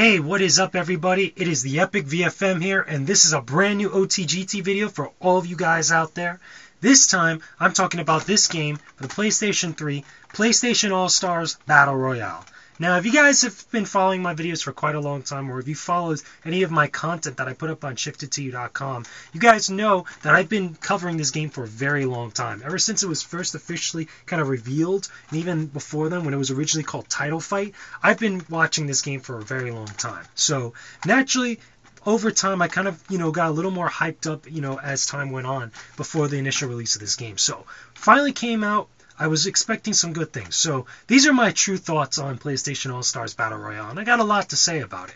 Hey, what is up everybody? It is the Epic VFM here, and this is a brand new OTGT video for all of you guys out there. This time, I'm talking about this game for the PlayStation 3, PlayStation All-Stars Battle Royale. Now, if you guys have been following my videos for quite a long time, or if you followed any of my content that I put up on shiftedtoyou.com, you guys know that I've been covering this game for a very long time. Ever since it was first officially kind of revealed, and even before then, when it was originally called Title Fight, I've been watching this game for a very long time. So, naturally, over time, I kind of, got a little more hyped up, as time went on before the initial release of this game. So, finally came out. I was expecting some good things. So these are my true thoughts on PlayStation All-Stars Battle Royale, and I got a lot to say about it.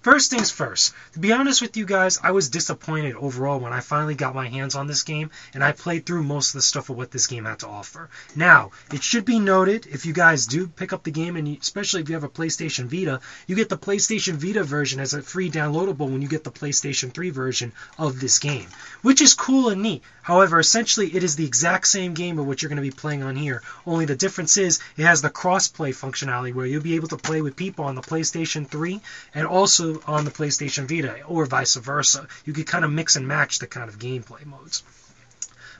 First things first, to be honest with you guys, I was disappointed overall when I finally got my hands on this game, and I played through most of the stuff of what this game had to offer. Now, it should be noted, if you guys do pick up the game, and especially if you have a PlayStation Vita, you get the PlayStation Vita version as a free downloadable when you get the PlayStation 3 version of this game, which is cool and neat. However, essentially, it is the exact same game of what you're going to be playing on here, only the difference is it has the cross-play functionality where you'll be able to play with people on the PlayStation 3 and also on the PlayStation Vita, or vice versa. You could kind of mix and match the kind of gameplay modes.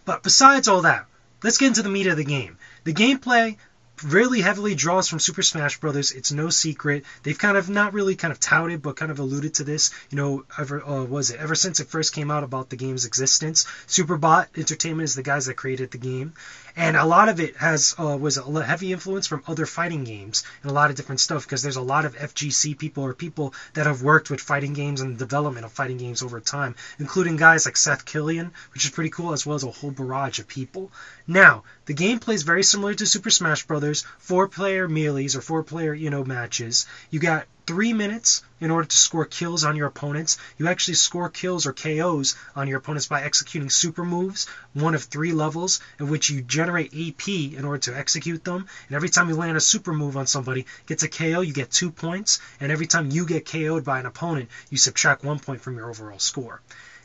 But besides all that, let's get into the meat of the game. The gameplay really heavily draws from Super Smash Bros. It's no secret. They've kind of not really kind of touted, but kind of alluded to this, ever since it first came out about the game's existence. Superbot Entertainment is the guys that created the game. And a lot of it was a heavy influence from other fighting games and a lot of different stuff, because there's a lot of FGC people or people that have worked with fighting games and the development of fighting games over time, including guys like Seth Killian, which is pretty cool, as well as a whole barrage of people. Now, the gameplay is very similar to Super Smash Bros. 4-player melees or 4-player, matches. You got 3 minutes in order to score kills on your opponents. You actually score kills or KOs on your opponents by executing super moves, one of 3 levels, in which you generate AP in order to execute them. And every time you land a super move on somebody, gets a KO, you get 2 points. And every time you get KO'd by an opponent, you subtract 1 point from your overall score.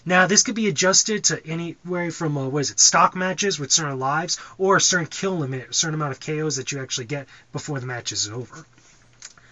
Now, this could be adjusted to anywhere from, stock matches with certain lives, or a certain kill limit, a certain amount of KOs that you actually get before the match is over.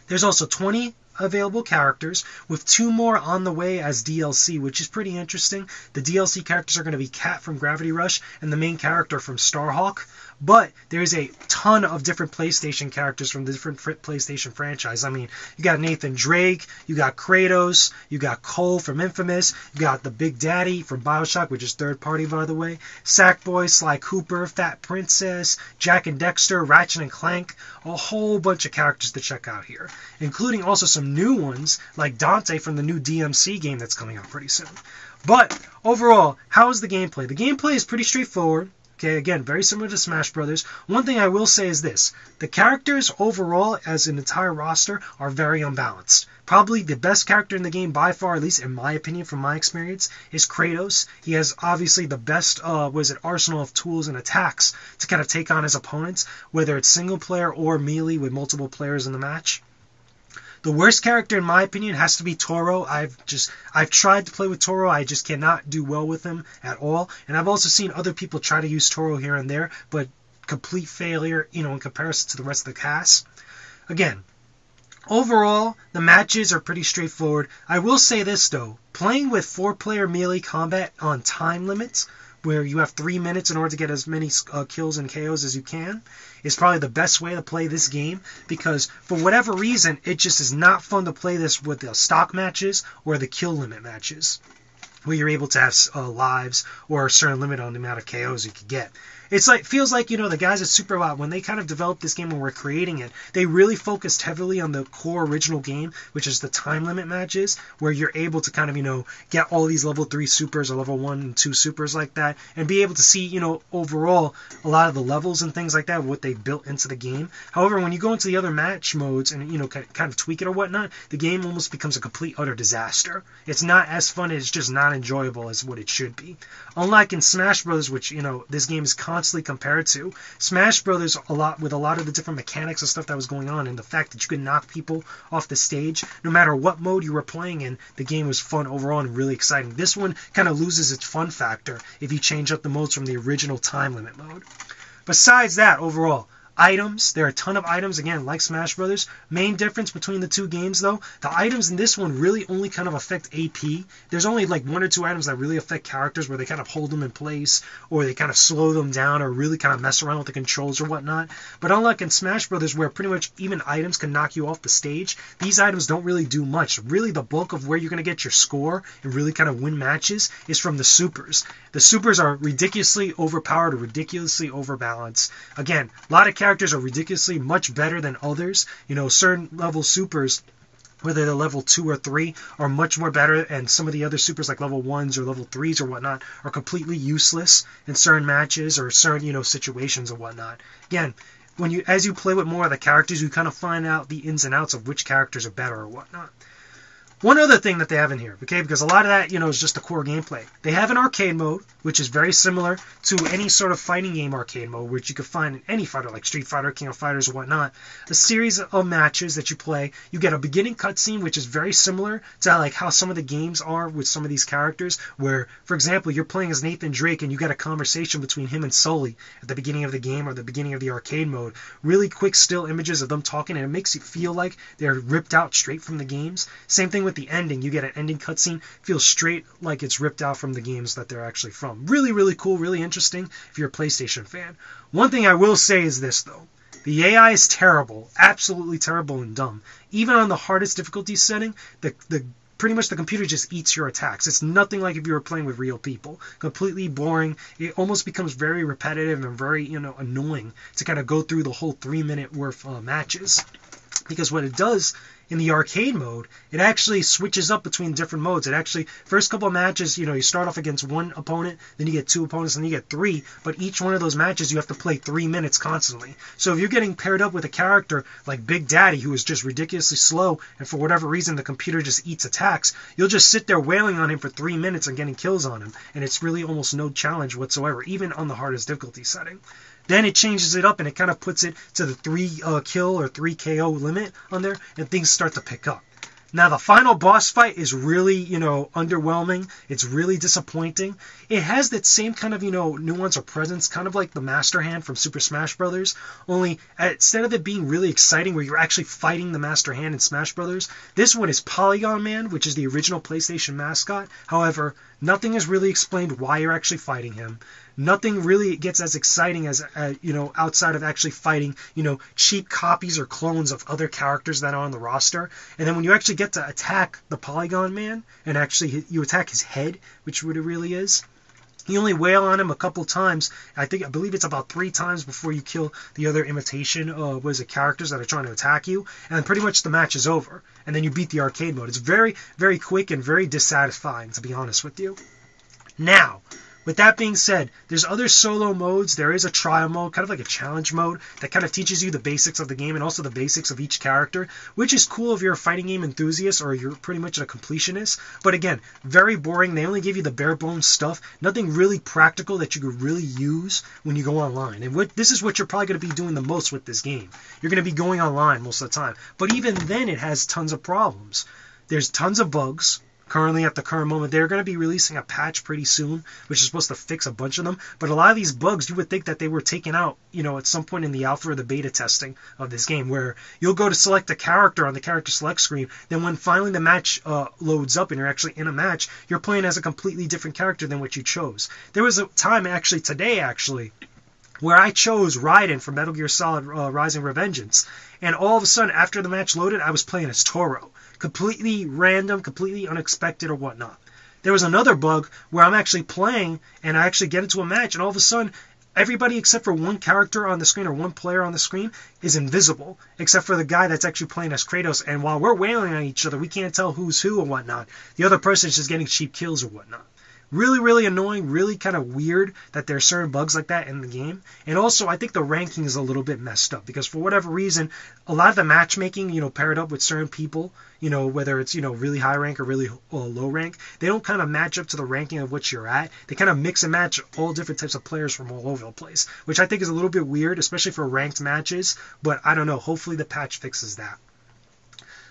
There's also 20 available characters, with 2 more on the way as DLC, which is pretty interesting. The DLC characters are going to be Cat from Gravity Rush and the main character from Starhawk, but there's a ton of different PlayStation characters from the different PlayStation franchise. I mean, you got Nathan Drake, you got Kratos, you got Cole from Infamous, you got the Big Daddy from Bioshock, which is third party by the way, Sackboy, Sly Cooper, Fat Princess, Jack and Dexter, Ratchet and Clank, a whole bunch of characters to check out here, including also some new ones like Dante from the new DMC game that's coming out pretty soon. But overall, how is the gameplay? The gameplay is pretty straightforward. Okay, again, very similar to Smash Brothers. One thing I will say is this. The characters overall, as an entire roster, are very unbalanced. Probably the best character in the game by far, at least in my opinion, from my experience, is Kratos. He has obviously the best, arsenal of tools and attacks to kind of take on his opponents, whether it's single player or melee with multiple players in the match. The worst character, in my opinion, has to be Toro. I've tried to play with Toro. I just cannot do well with him at all. And I've also seen other people try to use Toro here and there, but complete failure, in comparison to the rest of the cast. Again, overall, the matches are pretty straightforward. I will say this, though. Playing with 4-player melee combat on time limits, where you have 3 minutes in order to get as many kills and KOs as you can, is probably the best way to play this game, because for whatever reason, it just is not fun to play this with the stock matches or the kill limit matches, where you're able to have lives or a certain limit on the amount of KOs you can get. Feels like, the guys at Superbot, when they kind of developed this game and were creating it, they really focused heavily on the core original game, which is the time limit matches, where you're able to kind of, get all these level 3 supers or level 1 and 2 supers like that, and be able to see, overall, a lot of the levels and things like that, what they built into the game. However, when you go into the other match modes and, kind of tweak it or whatnot, the game almost becomes a complete, utter disaster. It's not as fun, it's just not enjoyable as what it should be. Unlike in Smash Bros., which, this game is constantly compared to, Smash Brothers with a lot of the different mechanics and stuff that was going on, and the fact that you could knock people off the stage, no matter what mode you were playing in, the game was fun overall and really exciting. This one kind of loses its fun factor if you change up the modes from the original time limit mode. Besides that, overall, Items, there are a ton of items, again, like Smash Brothers. Main difference between the two games, though, the items in this one really only kind of affect AP. There's only like 1 or 2 items that really affect characters, where they kind of hold them in place, or they kind of slow them down, or really kind of mess around with the controls or whatnot. But unlike in Smash Brothers, where pretty much even items can knock you off the stage, these items don't really do much. Really, the bulk of where you're going to get your score and really kind of win matches is from the supers. The supers are ridiculously overpowered or ridiculously overbalanced. Again, a lot of characters are ridiculously much better than others. You know, certain level supers, whether they're level 2 or 3, are much more better, and some of the other supers like level 1s or level 3s or whatnot are completely useless in certain matches or certain, you know, situations or whatnot. Again, as you play with more of the characters, you kind of find out the ins and outs of which characters are better or whatnot. One other thing that they have in here, okay, because a lot of that, you know, is just the core gameplay. They have an arcade mode, which is very similar to any sort of fighting game arcade mode, which you could find in any fighter, like Street Fighter, King of Fighters, or whatnot. A series of matches that you play. You get a beginning cutscene, which is very similar to like how some of the games are with some of these characters, where, for example, you're playing as Nathan Drake, and you get a conversation between him and Sully at the beginning of the game or the beginning of the arcade mode. Really quick still images of them talking, and it makes you feel like they're ripped out straight from the games. Same thing with the ending. You get an ending cutscene, feels straight like it's ripped out from the games that they're actually from. Really, really cool, really interesting if you're a PlayStation fan. One thing I will say is this, though. The AI is terrible, absolutely terrible and dumb. Even on the hardest difficulty setting, pretty much the computer just eats your attacks. It's nothing like if you were playing with real people. Completely boring. It almost becomes very repetitive and very, you know, annoying to kind of go through the whole 3-minute worth of matches. Because what it does in the arcade mode, it actually switches up between different modes. It actually, first couple of matches, you know, you start off against one opponent, then you get 2 opponents, and then you get 3, but each one of those matches you have to play 3 minutes constantly. So if you're getting paired up with a character like Big Daddy, who is just ridiculously slow, and for whatever reason the computer just eats attacks, you'll just sit there wailing on him for 3 minutes and getting kills on him, and it's really almost no challenge whatsoever, even on the hardest difficulty setting. Then it changes it up, and it kind of puts it to the 3 kill or 3 KO limit on there, and things start to pick up. Now, the final boss fight is really, you know, underwhelming. It's really disappointing. It has that same kind of, you know, nuance or presence, kind of like the Master Hand from Super Smash Brothers. Only, instead of it being really exciting where you're actually fighting the Master Hand in Smash Brothers, this one is Polygon Man, which is the original PlayStation mascot. However, nothing is really explained why you're actually fighting him. Nothing really gets as exciting as, you know, outside of actually fighting, you know, cheap copies or clones of other characters that are on the roster. And then when you actually get to attack the Polygon Man, and actually you attack his head, which what it really is, you only wail on him a couple times. I believe it's about 3 times before you kill the other imitation characters that are trying to attack you, and pretty much the match is over. And then you beat the arcade mode. It's very, very quick and very dissatisfying, to be honest with you. Now, with that being said, there's other solo modes. There is a trial mode, kind of like a challenge mode, that kind of teaches you the basics of the game and also the basics of each character, which is cool if you're a fighting game enthusiast or you're pretty much a completionist. But again, very boring. They only give you the bare bones stuff. Nothing really practical that you could really use when you go online. And this is what you're probably going to be doing the most with this game. You're going to be going online most of the time. But even then, it has tons of problems. There's tons of bugs. Currently, at the current moment, they're going to be releasing a patch pretty soon, which is supposed to fix a bunch of them. But a lot of these bugs, you would think that they were taken out, you know, at some point in the alpha or the beta testing of this game, where you'll go to select a character on the character select screen. Then when finally the match loads up and you're actually in a match, you're playing as a completely different character than what you chose. There was a time, today, where I chose Raiden from Metal Gear Solid Rising Revengeance. And all of a sudden, after the match loaded, I was playing as Toro. Completely random, completely unexpected or whatnot. There was another bug where I'm actually playing, and I actually get into a match, and all of a sudden, everybody except for one character on the screen or one player on the screen is invisible, except for the guy that's actually playing as Kratos. And while we're wailing on each other, we can't tell who's who or whatnot. The other person is just getting cheap kills or whatnot. Really, really annoying, really kind of weird that there are certain bugs like that in the game. And also, I think the ranking is a little bit messed up because for whatever reason, a lot of the matchmaking, you know, paired up with certain people, you know, whether it's, you know, really high rank or really low rank, they don't kind of match up to the ranking of which you're at. They kind of mix and match all different types of players from all over the place, which I think is a little bit weird, especially for ranked matches. But I don't know. Hopefully the patch fixes that.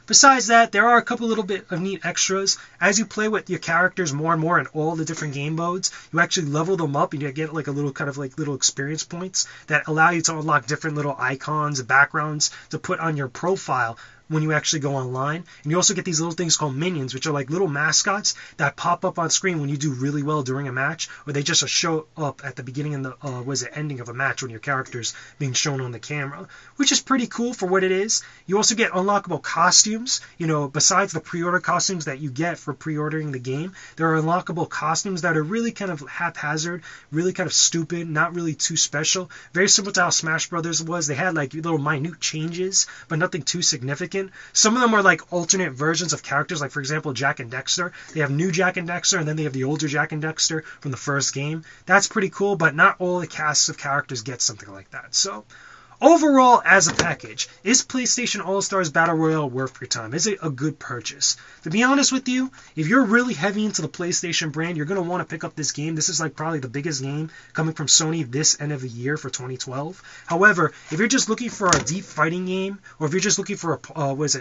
Besides that, there are a couple little bit of neat extras. As you play with your characters more and more in all the different game modes, you actually level them up and you get like a little kind of like little experience points that allow you to unlock different little icons and backgrounds to put on your profile when you actually go online. And you also get these little things called minions, which are like little mascots that pop up on screen when you do really well during a match, or they just show up at the beginning and the ending of a match when your character's being shown on the camera, which is pretty cool for what it is. You also get unlockable costumes. Besides the pre-order costumes that you get for pre-ordering the game, there are unlockable costumes that are really kind of haphazard, really kind of stupid, not really too special. Very similar to how Smash Brothers was. They had like little minute changes, but nothing too significant. Some of them are like alternate versions of characters, like for example Jak and Dexter. They have new Jak and Dexter, and then they have the older Jak and Dexter from the first game. That's pretty cool, but not all the casts of characters get something like that. So overall, as a package, is PlayStation All-Stars Battle Royale worth your time? Is it a good purchase? To be honest with you, if you're really heavy into the PlayStation brand, you're going to want to pick up this game. This is like probably the biggest game coming from Sony this end of the year for 2012. However, if you're just looking for a deep fighting game, or if you're just looking for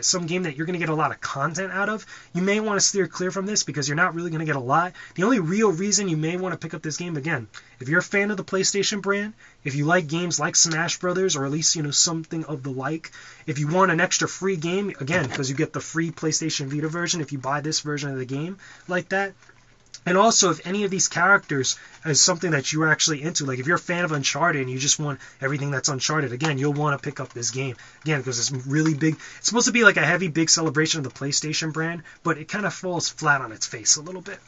some game that you're going to get a lot of content out of, you may want to steer clear from this because you're not really going to get a lot. The only real reason you may want to pick up this game, again, if you're a fan of the PlayStation brand, if you like games like Smash Brothers, or at least something of the like, if you want an extra free game, again, because you get the free PlayStation Vita version if you buy this version of the game like that. And also, if any of these characters is something that you're actually into, like if you're a fan of Uncharted and you just want everything that's Uncharted, again, you'll want to pick up this game. Again, because it's really big. It's supposed to be like a heavy, big celebration of the PlayStation brand, but it kind of falls flat on its face a little bit.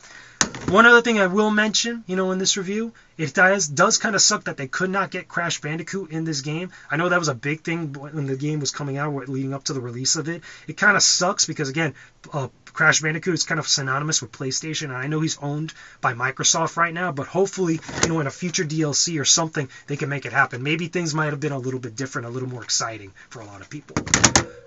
One other thing I will mention, in this review, it does kind of suck that they could not get Crash Bandicoot in this game. I know that was a big thing when the game was coming out, leading up to the release of it. It kind of sucks because, again, Crash Bandicoot is kind of synonymous with PlayStation, and I know he's owned by Microsoft right now, but hopefully, in a future DLC or something, they can make it happen. Maybe things might have been a little bit different, a little more exciting for a lot of people.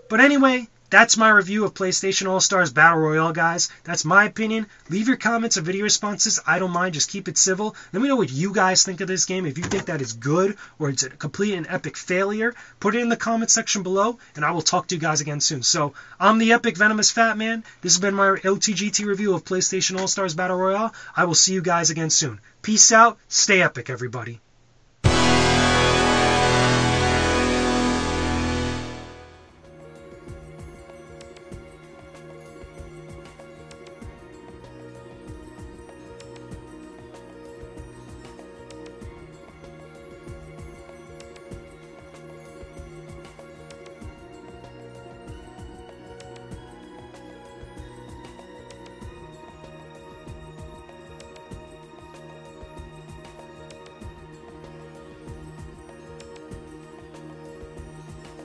But anyway, that's my review of PlayStation All-Stars Battle Royale, guys. That's my opinion. Leave your comments and video responses. I don't mind. Just keep it civil. Let me know what you guys think of this game. If you think that is good or it's a complete and epic failure, put it in the comment section below, and I will talk to you guys again soon. So, I'm the epic Venomousfatman. This has been my OTGT review of PlayStation All-Stars Battle Royale. I will see you guys again soon. Peace out. Stay epic, everybody.